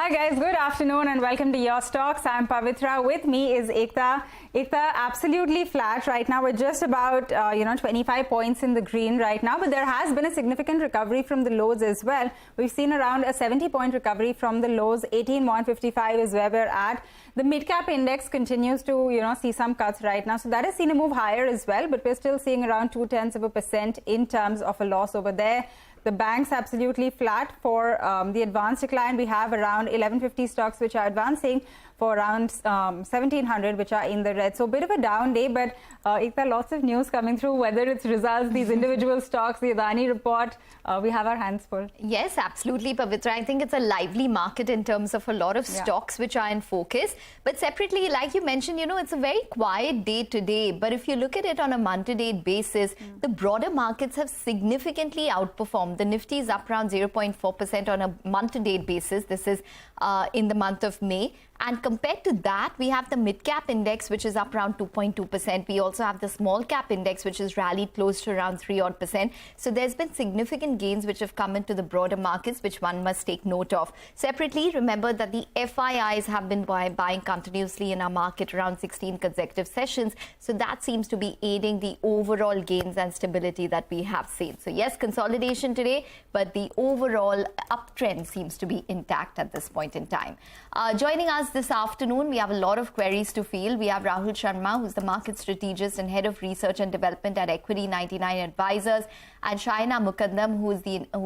Hi guys, good afternoon and welcome to Your Stocks. I'm Pavitra. With me is Ekta. Ekta, absolutely flat right now. We're just about 25 points in the green right now, but there has been a significant recovery from the lows as well. We've seen around a 70-point recovery from the lows. 18,155 is where we're at. The mid-cap index continues to see some cuts right now, so that has seen a move higher as well, but we're still seeing around 0.2% in terms of a loss over there. The banks absolutely flat. For the advanced decline, we have around 1150 stocks which are advancing for around 1700 which are in the red. So a bit of a down day, but Ekta, lots of news coming through, whether it's results, these individual stocks, the Adani report, we have our hands full. Yes, absolutely, Pavitra. I think it's a lively market in terms of a lot of stocks which are in focus. But separately, like you mentioned, it's a very quiet day today. But if you look at it on a month-to-date basis, the broader markets have significantly outperformed. The Nifty is up around 0.4% on a month-to-date basis. This is in the month of May. And compared to that, we have the mid-cap index, which is up around 2.2%. We also have the small-cap index, which has rallied close to around 3-odd%. So there's been significant gains which have come into the broader markets, which one must take note of. Separately, remember that the FIIs have been buying continuously in our market around 16 consecutive sessions. So that seems to be aiding the overall gains and stability that we have seen. So yes, consolidation today, but the overall uptrend seems to be intact at this point in time. Joining us this afternoon, we have a lot of queries to field. We have Rahul Sharma, who's the market strategist and head of research and development at Equity 99 Advisors, and Shahina Mukadam, who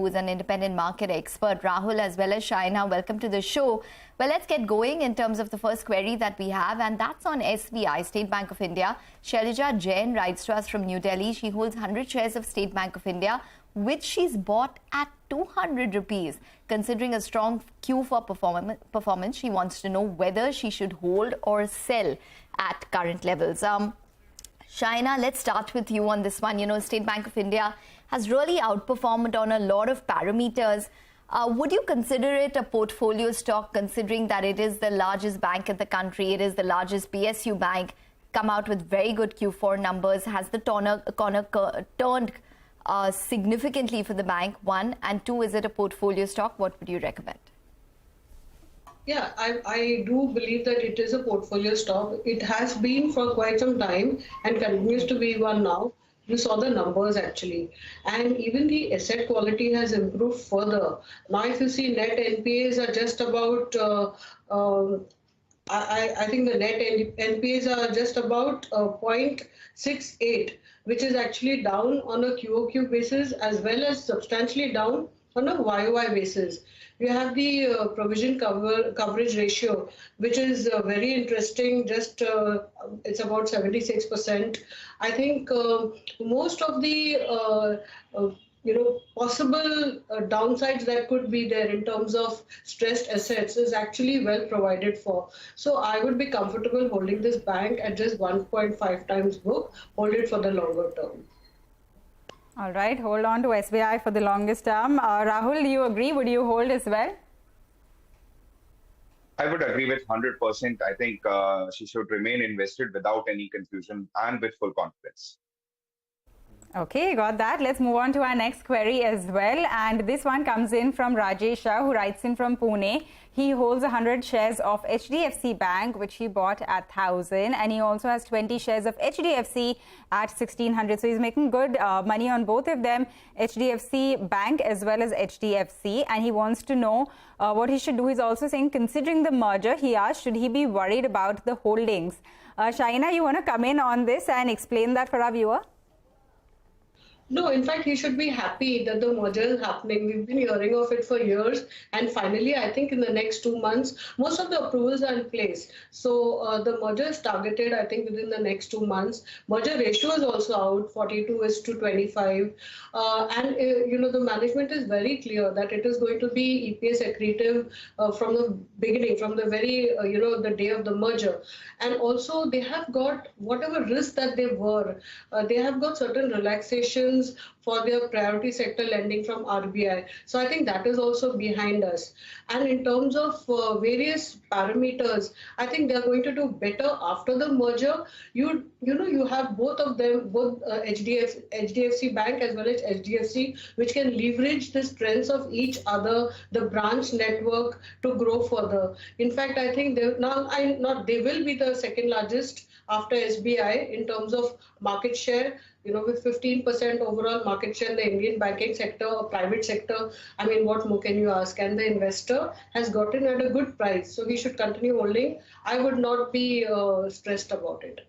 is an independent market expert. Rahul as well as Shahina, welcome to the show. Well, let's get going in terms of the first query that we have, and that's on SBI, State Bank of India. Shalija Jain writes to us from New Delhi. She holds 100 shares of State Bank of India, which she's bought at 200 rupees. Considering a strong Q for performance, she wants to know whether she should hold or sell at current levels. Shahina, let's start with you on this one. State Bank of India has really outperformed on a lot of parameters. Would you consider it a portfolio stock, considering that it is the largest bank in the country, it is the largest PSU bank, come out with very good Q4 numbers, has the corner turned significantly for the bank, one, and two, is it a portfolio stock? What would you recommend? Yeah, I do believe that it is a portfolio stock. It has been for quite some time and continues to be one now. You saw the numbers actually, and even the asset quality has improved further. Now if you see, net NPAs are just about I think the net NPAs are just about 0.68, which is actually down on a QOQ basis as well as substantially down on a YOY basis. You have the provision coverage ratio, which is very interesting. Just it's about 76%. I think most of the possible downsides that could be there in terms of stressed assets is actually well provided for. So I would be comfortable holding this bank at just 1.5 times book, hold it for the longer term. All right, hold on to SBI for the longest term. Rahul, do you agree? Would you hold as well? I would agree with 100%. I think she should remain invested without any confusion and with full confidence. Okay, got that. Let's move on to our next query as well. And this one comes in from Rajesh Shah, who writes in from Pune. He holds 100 shares of HDFC Bank, which he bought at 1,000. And he also has 20 shares of HDFC at 1,600. So he's making good money on both of them, HDFC Bank as well as HDFC. And he wants to know what he should do. He's also saying, considering the merger, he asked, should he be worried about the holdings? Shahina, you want to come in on this and explain that for our viewer? No, in fact, he should be happy that the merger is happening. We've been hearing of it for years. And finally, I think in the next 2 months, most of the approvals are in place. So the merger is targeted, I think, within the next 2 months. Merger ratio is also out, 42:25. The management is very clear that it is going to be EPS accretive from the beginning, from the very, the day of the merger. And also, they have got whatever risks that they were, they have got certain relaxations sanctions for their priority sector lending from RBI. So I think that is also behind us. And in terms of various parameters, I think they're going to do better after the merger. You have both of them, both HDFC Bank as well as HDFC, which can leverage the strengths of each other, the branch network, to grow further. In fact, I think they will be the second largest after SBI in terms of market share, with 15% overall market share in the Indian banking sector or private sector. I mean, what more can you ask? And the investor has gotten at a good price, so he should continue holding. I would not be stressed about it.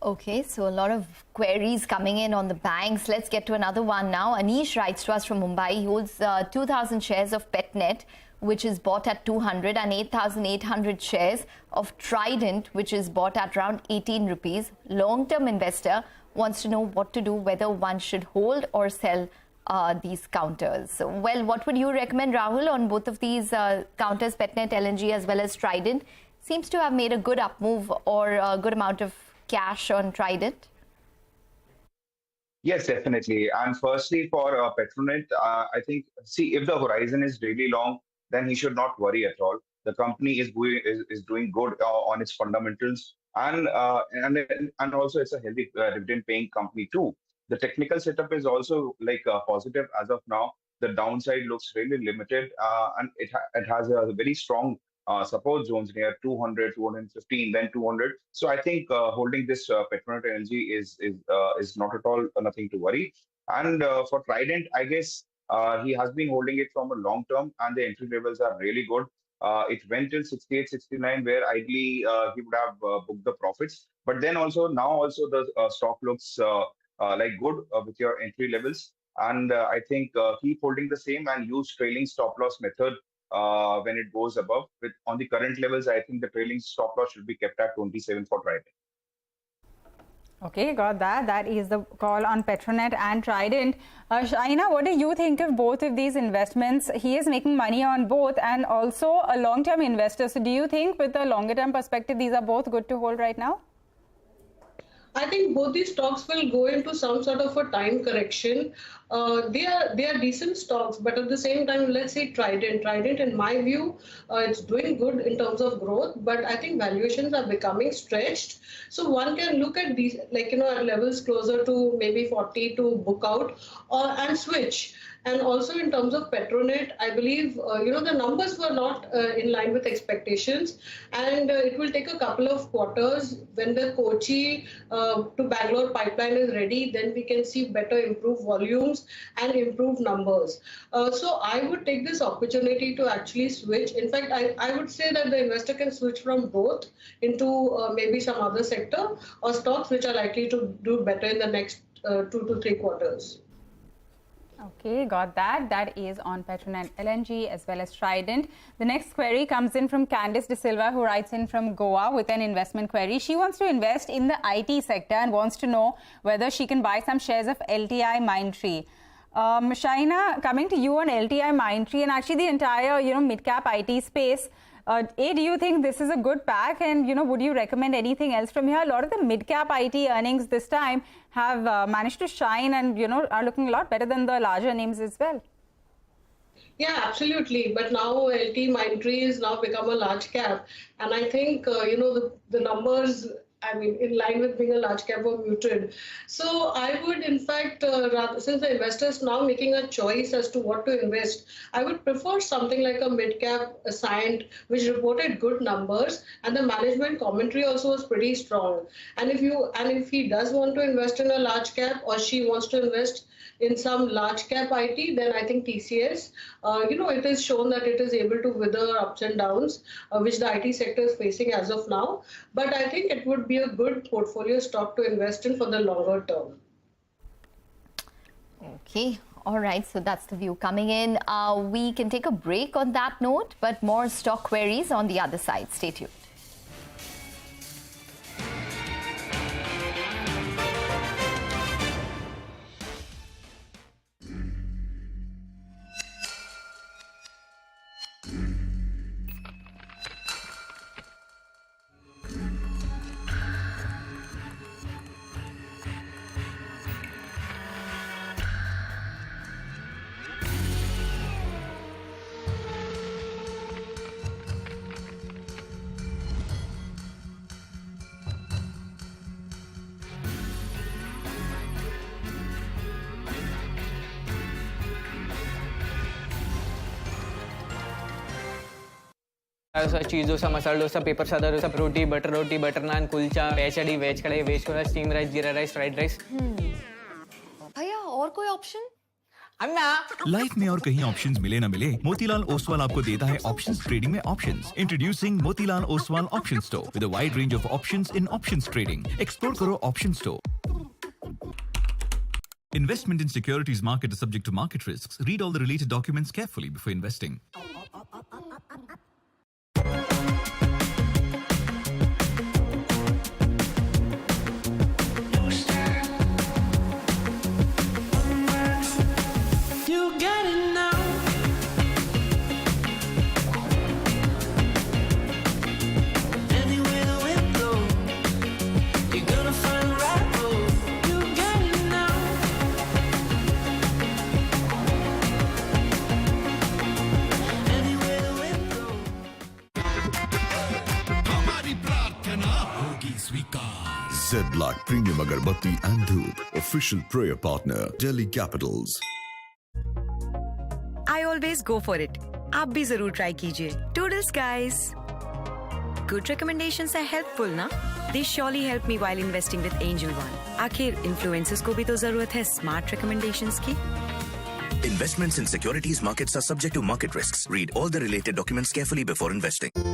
Okay, so a lot of queries coming in on the banks. Let's get to another one now. Anish writes to us from Mumbai. He holds 2,000 shares of Petronet, which is bought at 200, and 8,800 shares of Trident, which is bought at around 18 rupees. Long-term investor wants to know what to do, whether one should hold or sell these counters. So, well, what would you recommend, Rahul, on both of these counters, Petronet LNG as well as Trident? Seems to have made a good up move or a good amount of cash on Trident. Yes, definitely. And firstly, for Petronet, I think, see, if the horizon is really long, then he should not worry at all. The company is doing good on its fundamentals, and also it's a healthy dividend-paying company too. The technical setup is also positive as of now. The downside looks really limited, and it has a very strong support zones near 200, 215, then 200. So I think holding this Petronet LNG is not at all nothing to worry. And for Trident, I guess he has been holding it from a long term, and the entry levels are really good. It went till 68, 69, where ideally he would have booked the profits. But then now also the stock looks good with your entry levels. And I think keep holding the same and use trailing stop loss method when it goes above. On the current levels, I think the trailing stop loss should be kept at 27 for Trident. Okay, got that. That is the call on Petronet and Trident. Shahina, what do you think of both of these investments? He is making money on both and also a long-term investor. So do you think with a longer-term perspective, these are both good to hold right now? I think both these stocks will go into some sort of a time correction. They are decent stocks, but at the same time, let's say Trident. Trident, in my view, it's doing good in terms of growth, but I think valuations are becoming stretched. So one can look at these, at levels closer to maybe 40 to book out and switch. And also in terms of Petronet, I believe, the numbers were not in line with expectations. And it will take a couple of quarters. When the Kochi to Bangalore pipeline is ready, then we can see better improved volumes and improved numbers. So I would take this opportunity to actually switch. In fact, I would say that the investor can switch from both into maybe some other sector or stocks which are likely to do better in the next 2 to 3 quarters. Okay, got that. That is on Petronet LNG as well as Trident. The next query comes in from Candice De Silva, who writes in from Goa with an investment query. She wants to invest in the IT sector and wants to know whether she can buy some shares of LTI Mindtree. Shahina, coming to you on LTI Mindtree and actually the entire, mid-cap IT space. Do you think this is a good pack, and would you recommend anything else from here? A lot of the mid-cap IT earnings this time have managed to shine and are looking a lot better than the larger names as well. Yeah, absolutely. But now LT Mindtree has now become a large cap, and I think the numbers, in line with being a large cap, were muted. So I would, in fact, since the investor is now making a choice as to what to invest, I would prefer something like a mid-cap Cyient, which reported good numbers, and the management commentary also was pretty strong. And if he does want to invest in a large cap, or she wants to invest in some large cap IT, then I think TCS, it is shown that it is able to wither ups and downs, which the IT sector is facing as of now. But I think it would be a good portfolio stock to invest in for the longer term. Okay. All right. So that's the view coming in. We can take a break on that note, but more stock queries on the other side. Stay tuned. Cheese dosa, masala dosa, paper सादा डोसा, रोटी, butter नान, kulcha, veg कढ़ाई, veg छोला, steam rice, जीरा rice, fried rice. भैया और कोई option? Life में और कहीं options मिले ना मिले, मोतीलाल ओसवाल आपको देता है ऑप्शंस ट्रेडिंग में options. Introducing Motilal Oswal option store with a wide range of options in options trading. Explore करो option store. Investment in securities market is subject to market risks. Read all the related documents carefully before investing. Z-Block Premium Agarbatti and Dhoop, official prayer partner, Delhi Capitals. I always go for it. आप भी जरूर try कीजिए. Toodles guys. Good recommendations are helpful ना? They surely help me while investing with Angel One. आखिर influencers को भी तो जरूरत है smart recommendations की. Investments in securities markets are subject to market risks. Read all the related documents carefully before investing.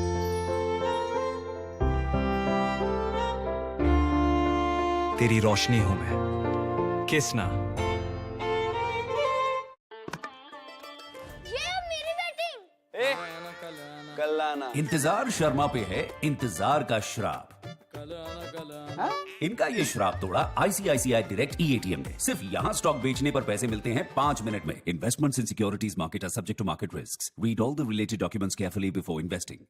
तेरी रोशनी हूं मैं, किस ना। ये मेरी बैटिंग। कल आना। इंतजार शर्मा पे है इंतजार का श्राप। इनका ये श्राप तोड़ा ICICI डायरेक्ट EATM ने। सिर्फ यहाँ स्टॉक बेचने पर पैसे मिलते हैं 5 मिनट में। Investments in securities market are subject to market risks. Read all the related documents carefully before investing.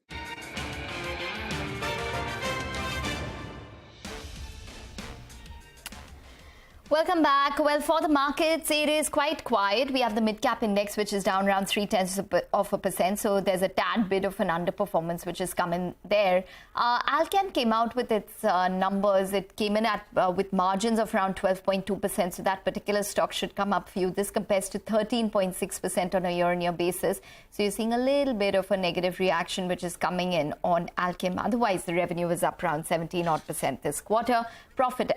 Welcome back. Well, for the markets, it is quite quiet. We have the mid-cap index, which is down around 0.3%. So there's a tad bit of an underperformance, which has come in there. Alkem came out with its numbers. It came in at with margins of around 12.2%. So that particular stock should come up for you. This compares to 13.6% on a year-on-year basis. So you're seeing a little bit of a negative reaction, which is coming in on Alkem. Otherwise, the revenue is up around 17% this quarter. Profit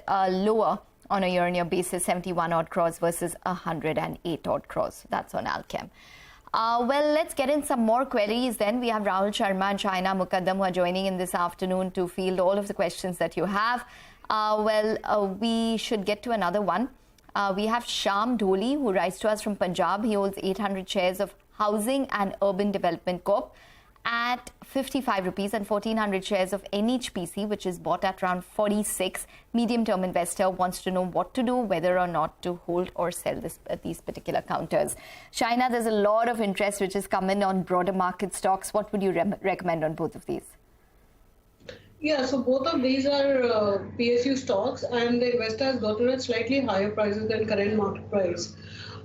lower on a year-on-year basis, 71 odd crores versus 108 odd crores. That's on Alkem. Well, let's get in some more queries then. We have Rahul Sharma and Shahina Mukadam who are joining in this afternoon to field all of the questions that you have. We should get to another one. We have Sham Dholi who writes to us from Punjab. He holds 800 shares of Housing and Urban Development Corp at 55 rupees and 1400 shares of NHPC, which is bought at around 46. Medium-term investor wants to know what to do, whether or not to hold or sell these particular counters. Shahina, there's a lot of interest which has come in on broader market stocks. What would you recommend on both of these? Yeah, so both of these are PSU stocks, and the investor has gotten at slightly higher prices than current market price.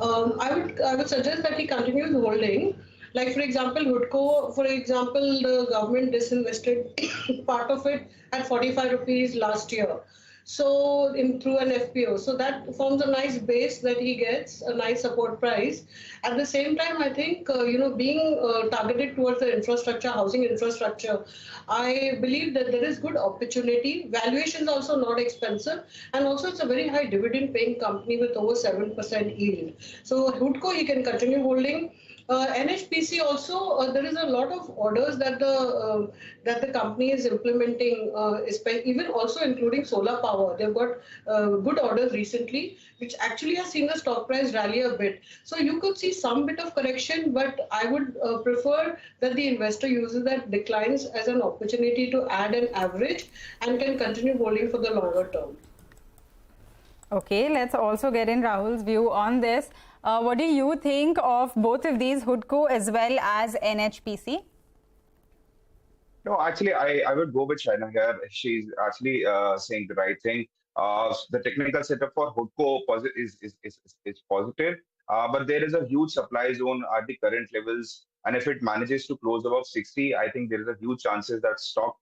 I would suggest that he continues holding. Like, for example, Hudco, for example, the government disinvested part of it at 45 rupees last year. So through an FPO. So that forms a nice base that he gets, a nice support price. At the same time, I think, being targeted towards the infrastructure, housing infrastructure, I believe that there is good opportunity. Valuation is also not expensive. And also it's a very high dividend paying company with over 7% yield. So Hudco, he can continue holding. NHPC also, there is a lot of orders that the company is implementing, even also including solar power. They've got good orders recently, which actually has seen the stock price rally a bit. So you could see some bit of correction, but I would prefer that the investor uses that declines as an opportunity to add an average and can continue holding for the longer term. Okay, let's also get in Rahul's view on this. What do you think of both of these, Hudco as well as NHPC? No, actually, I would go with China here. She's actually saying the right thing. The technical setup for Hudco is positive, but there is a huge supply zone at the current levels. And if it manages to close above 60, I think there is a huge chances that stock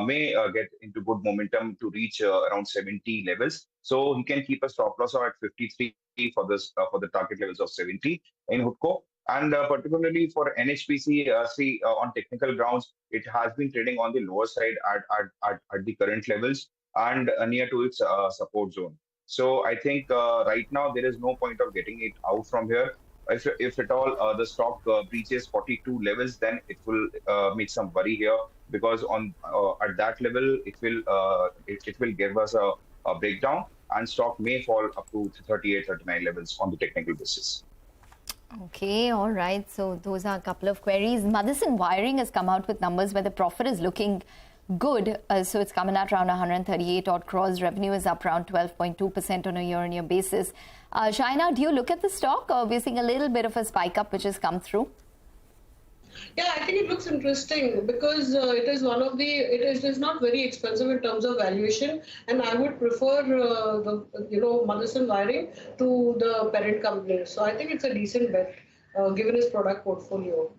may get into good momentum to reach around 70 levels. So he can keep a stop loss at 53 for this for the target levels of 70 in Hudco. And particularly for NHPC, on technical grounds, it has been trading on the lower side at the current levels and near to its support zone. So I think right now there is no point of getting it out from here. If at all the stock breaches 42 levels, then it will make some worry here, because on at that level it will give us a breakdown, and stock may fall up to 38, 39 levels on the technical basis. Okay, all right. So those are a couple of queries. Madison Wiring has come out with numbers where the profit is looking good. So it's coming at around 138 odd crores. Revenue is up around 12.2% on a year-on-year basis. Shahina, do you look at the stock? We're seeing a little bit of a spike up which has come through. Yeah, I think it looks interesting because it is one of the, it is not very expensive in terms of valuation, and I would prefer Madison Wiring to the parent company. So I think it's a decent bet given its product portfolio.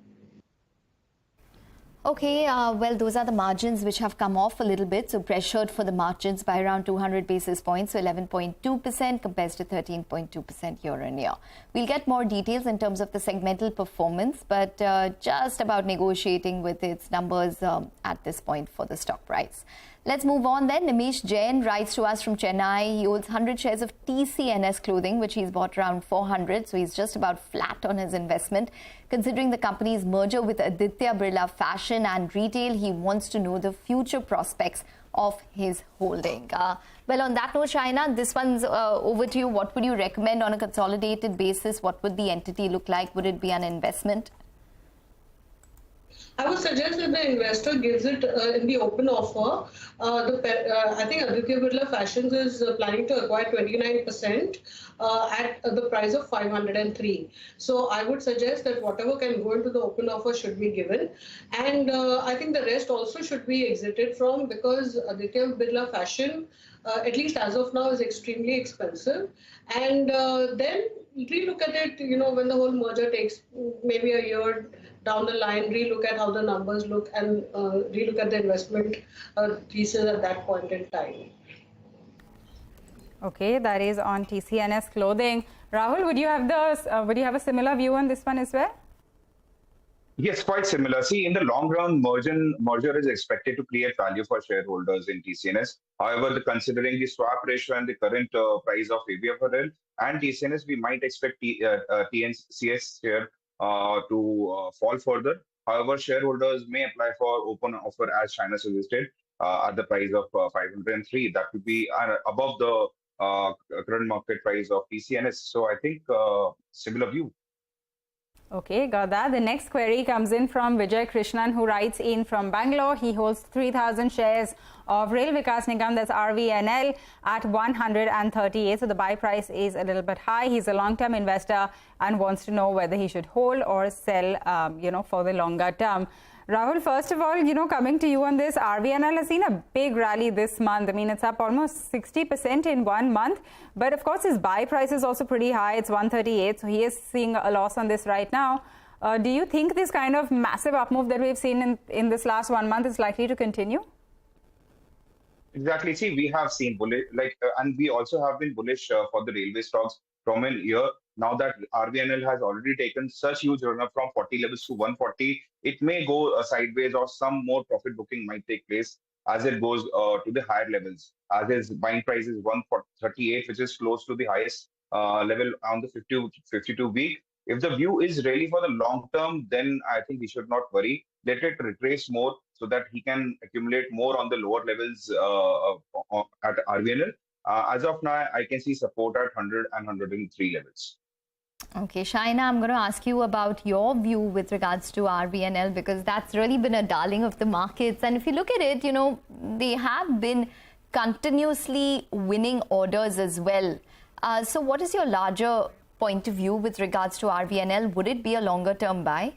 Okay, well, those are the margins which have come off a little bit. So pressured for the margins by around 200 basis points, so 11.2% compares to 13.2% year on year. We'll get more details in terms of the segmental performance, but just about negotiating with its numbers at this point for the stock price. Let's move on then. Nimish Jain writes to us from Chennai. He holds 100 shares of TCNS Clothing, which he's bought around 400. So he's just about flat on his investment. Considering the company's merger with Aditya Birla Fashion and Retail, he wants to know the future prospects of his holding. Well, on that note, Shahina, this one's over to you. What would you recommend on a consolidated basis? What would the entity look like? Would it be an investment? I would suggest that the investor gives it in the open offer. I think Aditya Birla Fashions is planning to acquire 29% at the price of 503. So I would suggest that whatever can go into the open offer should be given. And I think the rest also should be exited from, because Aditya Birla Fashion, at least as of now, is extremely expensive. And then relook at it, when the whole merger takes maybe a year down the line, relook at how the numbers look and relook at the investment thesis at that point in time. Okay, that is on TCNS Clothing. Rahul, would you have a similar view on this one as well? Yes, quite similar. See, in the long run, merger is expected to create value for shareholders in TCNS. However, considering the swap ratio and the current price of ABFRL and TCNS, we might expect TNCS share to fall further. However, shareholders may apply for open offer, as China suggested, at the price of 503. That would be above the current market price of TCNS. So I think similar view. Okay, got that. The next query comes in from Vijay Krishnan, who writes in from Bangalore. He holds 3,000 shares of Rail Vikas Nigam, that's RVNL, at 138. So the buy price is a little bit high. He's a long-term investor and wants to know whether he should hold or sell, for the longer term. Rahul, first of all, coming to you on this, RVNL has seen a big rally this month. I mean, it's up almost 60% in 1 month. But of course, his buy price is also pretty high. It's 138. So he is seeing a loss on this right now. Do you think this kind of massive up move that we've seen in this last 1 month is likely to continue? Exactly. See, we have seen bullish, and we also have been bullish for the railway stocks from a year. Now that RVNL has already taken such huge run up from 40 levels to 140, it may go sideways, or some more profit booking might take place as it goes to the higher levels. As its buying price is 138, which is close to the highest level on the 52 week. If the view is really for the long term, then I think we should not worry. Let it retrace more so that he can accumulate more on the lower levels at RVNL. As of now, I can see support at 100 and 103 levels. Okay, Shahina, I'm going to ask you about your view with regards to RBNL, because that's really been a darling of the markets. And if you look at it, they have been continuously winning orders as well. So what is your larger point of view with regards to RVNL? Would it be a longer term buy?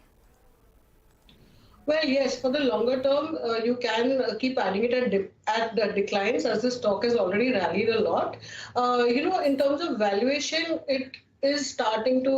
Well, yes, for the longer term, you can keep adding it at the declines, as the stock has already rallied a lot. In terms of valuation, is starting to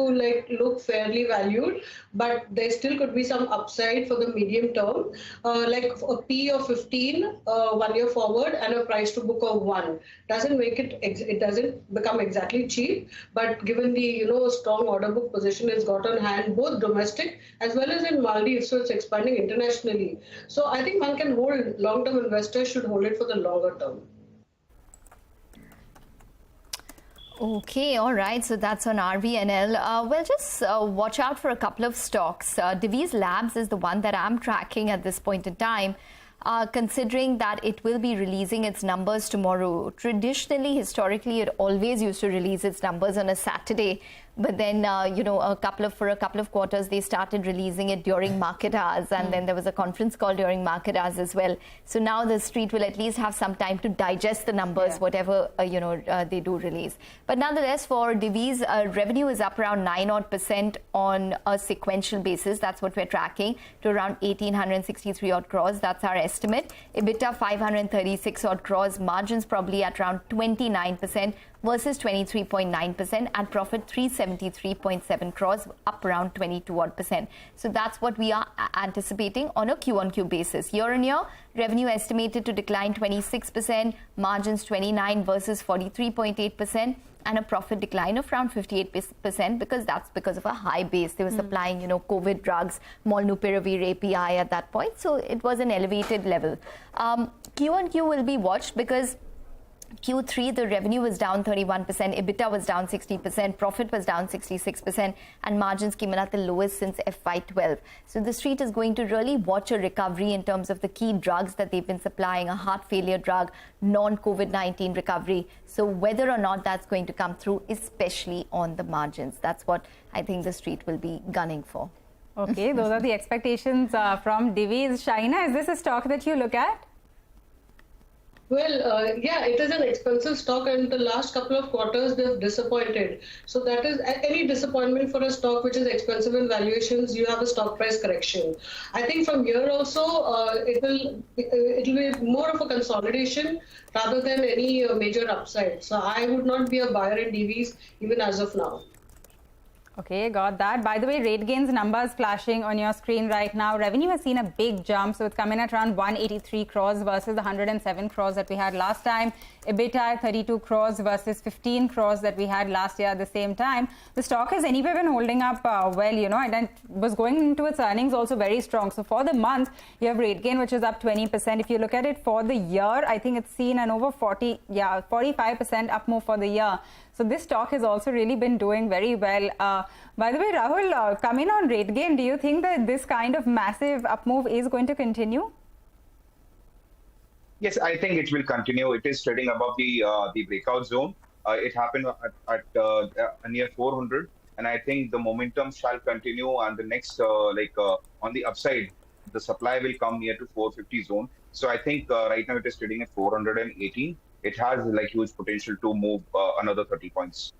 look fairly valued, but there still could be some upside for the medium term, like a P of 15 1 year forward and a price to book of 1. Doesn't make it doesn't become exactly cheap, but given the strong order book position it's got on hand, both domestic as well as in Maldives, so it's expanding internationally. So I think one can hold, long-term investors should hold it for the longer term. Okay, all right. So that's on RVNL. Well, just watch out for a couple of stocks. Divis Labs is the one that I'm tracking at this point in time, considering that it will be releasing its numbers tomorrow. Traditionally, historically, it always used to release its numbers on a Saturday. But then, for a couple of quarters, they started releasing it during market hours. And then there was a conference call during market hours as well. So now the street will at least have some time to digest the numbers, whatever, they do release. But nonetheless, for Divis, revenue is up around 9% on a sequential basis. That's what we're tracking, to around 1,863 odd crores. That's our estimate. EBITDA 536 odd crores. Margins probably at around 29%. Versus 23.9%, and profit 373.7 crores, up around 22 odd %. So that's what we are anticipating on a Q-on-Q basis. Year on year, revenue estimated to decline 26%, margins 29 versus 43.8%, and a profit decline of around 58%, because that's because of a high base. They were supplying, COVID drugs, Molnupiravir API at that point, so it was an elevated level. Q-on-Q will be watched because Q3, the revenue was down 31%, EBITDA was down 60%, profit was down 66%, and margins came in at the lowest since FY12. So the street is going to really watch a recovery in terms of the key drugs that they've been supplying, a heart failure drug, non-COVID-19 recovery. So whether or not that's going to come through, especially on the margins, that's what I think the street will be gunning for. Okay, those are the expectations from Divis. Shahina, is this a stock that you look at? Well, yeah, it is an expensive stock, and the last couple of quarters they've disappointed. So that is any disappointment for a stock which is expensive in valuations. You have a stock price correction. I think from here also it will be more of a consolidation rather than any major upside. So I would not be a buyer in Divis even as of now. Okay, got that. By the way, RateGain's numbers flashing on your screen right now. Revenue has seen a big jump, so it's coming at around 183 crores versus the 107 crores that we had last time. EBITDA at 32 crores versus 15 crores that we had last year at the same time. The stock has anyway been holding up well, and it was going into its earnings also very strong. So for the month, you have RateGain, which is up 20%. If you look at it for the year, I think it's seen an over 45% up move for the year. So this stock has also really been doing very well. By the way, Rahul, coming on RateGain, do you think that this kind of massive up move is going to continue? Yes, I think it will continue. It is trading above the breakout zone. It happened at near 400, and I think the momentum shall continue. And the next, on the upside, the supply will come near to 450 zone. So I think right now it is trading at 418. It has huge potential to move another 30 points.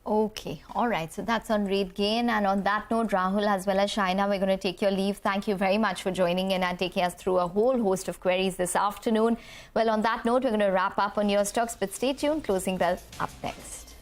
Okay, all right. So that's on RateGain. And on that note, Rahul as well as Shahina, we're going to take your leave. Thank you very much for joining in and taking us through a whole host of queries this afternoon. Well, on that note, we're going to wrap up on your stocks, but stay tuned. Closing bell up next.